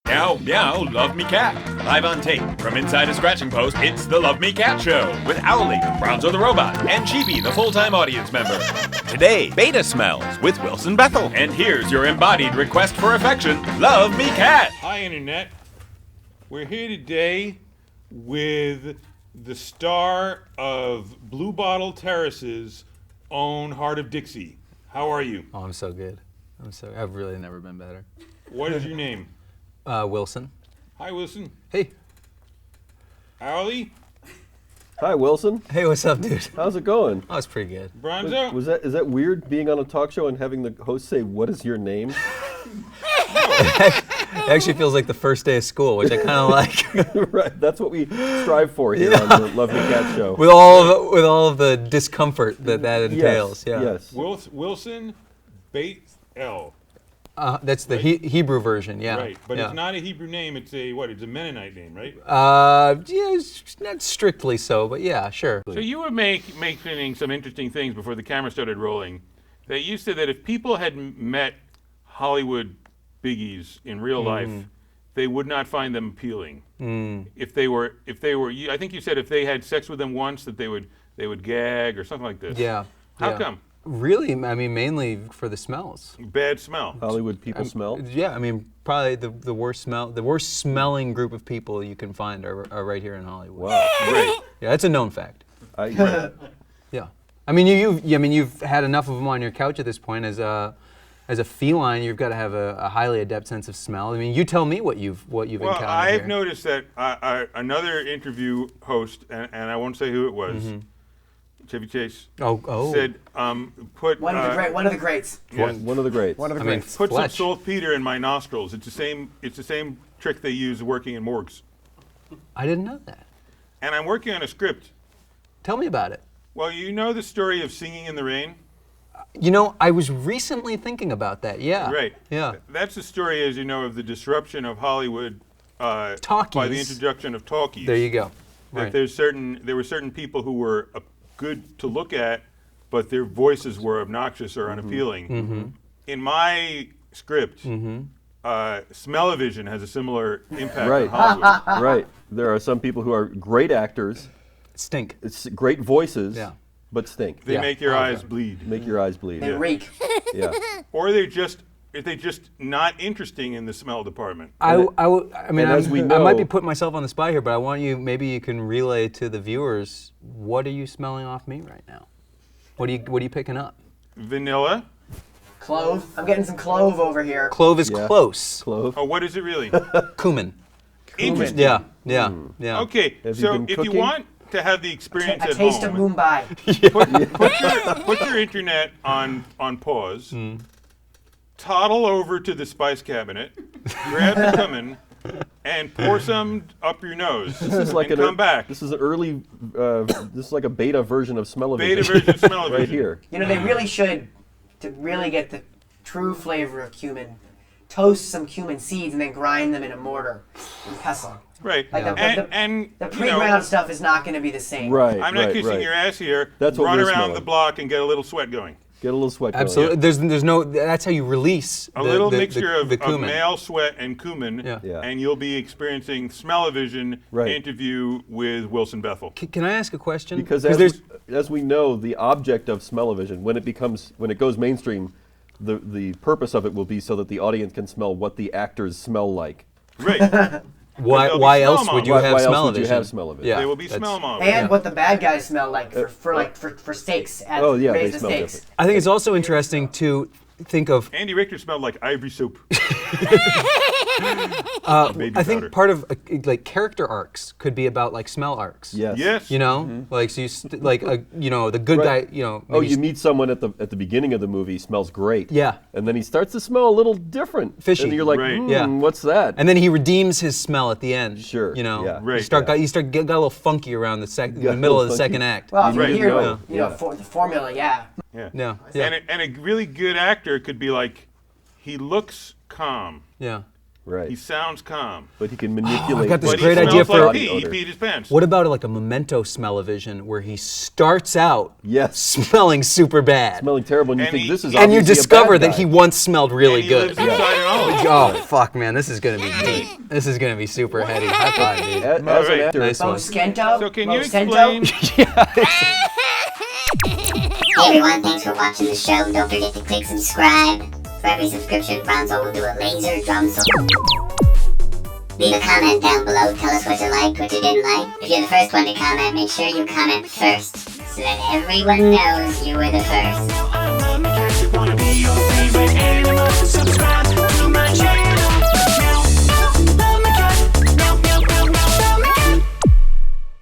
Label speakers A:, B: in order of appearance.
A: Meow, meow, love me cat. Live on tape from inside a scratching post, it's the Love Me Cat Show with Owlie, Bronzo the Robot, and Cheapy, the full-time audience member. Today, Beta Smells with Wilson Bethel. And here's your embodied request for affection, Love Me Cat.
B: Hi, Internet. We're here today with the star of Blue Bottle Terrace's own Hart of Dixie. How are you?
C: Oh, I'm so good. I've really never been better.
B: What is your name?
C: Wilson.
B: Hi, Wilson.
C: Hey.
B: Owlie?
D: Hi, Wilson.
C: Hey, what's up, dude?
D: How's it going?
C: Oh, it's pretty good.
B: Bronzo?
D: Is that weird being on a talk show and having the host say, "What is your name"?
C: It actually feels like the first day of school, which I kind of like.
D: Right, that's what we strive for here on the Love Me Cat Show.
C: With all of the discomfort that entails.
D: Yes.
B: Wilson Bethel.
C: That's the Hebrew version, yeah.
B: Right, but it's not a Hebrew name. It's a It's a Mennonite name, right?
C: Yeah, it's not strictly so, but yeah, sure.
B: So you were mentioning some interesting things before the camera started rolling. That you said that if people had met Hollywood biggies in real life, they would not find them appealing. If they were, I think you said if they had sex with them once, that they would gag or something like this.
C: Yeah.
B: How come?
C: Really, I mean, mainly for the smells.
B: Bad smell.
D: Hollywood people smell?
C: Yeah, I mean, probably the worst smelling group of people you can find are right here in Hollywood.
D: Wow.
B: Great.
C: Yeah, that's a known fact. Yeah. I mean, you've had enough of them on your couch at this point. As a feline, you've got to have a highly adept sense of smell. I mean, you tell me what you've encountered.
B: Well, I've
C: here.
B: noticed that another interview host, and I won't say who it was, Chevy Chase, said, put
E: one of the greats.
B: Yes.
D: One of the greats.
E: One of the
C: I mean,
E: greats.
B: Put
C: Fletch.
B: some saltpeter in my nostrils. It's the same trick they use working in morgues.
C: I didn't know that.
B: And I'm working on a script.
C: Tell me about it.
B: Well, you know the story of Singing in the Rain?
C: You know, I was recently thinking about that. Yeah.
B: Right.
C: Yeah.
B: That's the story, as you know, of the disruption of Hollywood by the
C: Talkies.
B: introduction of talkies.
C: There you go.
B: That
C: Right.
B: there were certain people who were good to look at, but their voices were obnoxious or unappealing. In my script, smell-o-vision has a similar impact
D: Right.
B: on Hollywood.
D: Right. There are some people who are great actors,
C: Stink.
D: it's great voices,
C: Yeah.
D: but stink.
B: They make your eyes bleed.
D: Make your eyes bleed.
E: They reek.
D: Yeah.
B: Or they're just not interesting in the smell department.
C: I mean,
D: and as we
C: I might be
D: know-
C: putting myself on the spot here, but I want maybe you can relay to the viewers, what are you smelling off me right now? What are you picking up?
B: Vanilla.
E: Clove. I'm getting some clove over here.
C: Clove is
D: Yeah.
C: close.
D: Clove.
B: Oh, what is it really?
C: Cumin.
B: Interesting.
C: Yeah.
B: Okay,
D: Have you
B: so
D: been
B: if
D: cooking?
B: you want to have the experience
E: A
B: at
E: taste of
B: home,
E: Mumbai.
B: put your internet on pause, toddle over to the spice cabinet, grab the cumin, and pour some up your nose.
D: This is like
B: and come back.
D: This is an early. This is like a beta version of smell-o-vision.
B: Beta version of smell-o-vision.
D: right here.
E: You know, they really should, to really get the true flavor of cumin, toast some cumin seeds and then grind them in a mortar and pestle.
B: Right.
E: Like
B: and
E: The
B: you
E: pre-ground
B: know,
E: stuff is not going to be the same.
D: Right.
B: I'm not
D: right,
B: kissing
D: right.
B: your ass here.
D: That's what
B: Run
D: we're
B: around
D: smelling.
B: the block and get a little sweat going.
D: Get a little sweat going.
C: Absolutely. There's no. That's how you release
B: A little mixture
C: the
B: of
C: cumin.
B: male sweat and cumin,
C: Yeah.
B: and you'll be experiencing smell-o-vision
D: Right.
B: interview with Wilson Bethel.
C: Can I ask a question?
D: Because
C: there's
D: as we know, the object of smell-o-vision, when it goes mainstream, the purpose of it will be so that the audience can smell what the actors smell like.
B: Right.
C: why
B: there'll be
C: why
B: smell
C: else would you
D: Why
C: have
D: else would you
C: smell-o-vision?
D: have smell-o-vision?
C: Yeah,
B: They will be
C: that's-
B: smell models.
E: And what the bad guys smell like for steaks at
D: Oh, yeah,
E: Raise
D: they
E: the
D: smell
E: Steaks.
D: different.
C: I think it's also interesting to think of.
B: Andy Richter smelled like ivory soap. Baby
C: I think
B: powder.
C: part of like character arcs could be about like smell arcs.
D: Yes.
B: Yes.
C: You know, like so the good
D: Right.
C: guy. You know.
D: Oh,
C: maybe
D: you meet someone at the beginning of the movie, smells great.
C: Yeah.
D: And then he starts to smell a little different.
C: Fishy.
D: And you're like,
B: Right.
C: Yeah.
D: what's that?
C: And then he redeems his smell at the end.
D: Sure,
C: You know.
D: yeah.
B: Right.
C: You start got a little funky around the
D: Got
C: the
D: a
C: middle of
D: little
C: the second
D: funky.
C: act.
E: Well, if
B: Right.
E: you hear,
D: Yeah.
E: the formula, yeah.
B: Yeah.
C: Yeah.
B: And a really good actor could be like, he looks calm.
C: Yeah.
D: Right.
B: He sounds calm.
D: But he can manipulate.
C: I got this
B: But
C: great
B: he
C: idea
B: smells
C: for-
B: like pee. He peed his pants.
C: What about like a memento smell-o-vision where he starts out
D: Yes.
C: smelling super bad,
D: Smelling terrible, and you
B: And
D: think
B: he-
D: this is
C: and you
D: obviously a
C: discover
D: bad
C: that
D: guy.
C: he once smelled really
B: And he
C: good.
B: lives inside an olive.
C: Oh fuck, man, this is gonna be deep. This is gonna be super heady. High five, dude.
D: As an
B: Alright.
D: actor,
C: Nice one.
E: Skento?
B: So can you
E: Skento?
B: explain?
F: Hey everyone, thanks for watching the show. Don't forget to click subscribe. For every subscription, Bronzo will do a laser drum solo. Leave a comment down below. Tell us what you liked, what you didn't like. If you're the first one to comment, make sure you comment first, so that everyone knows you were the first.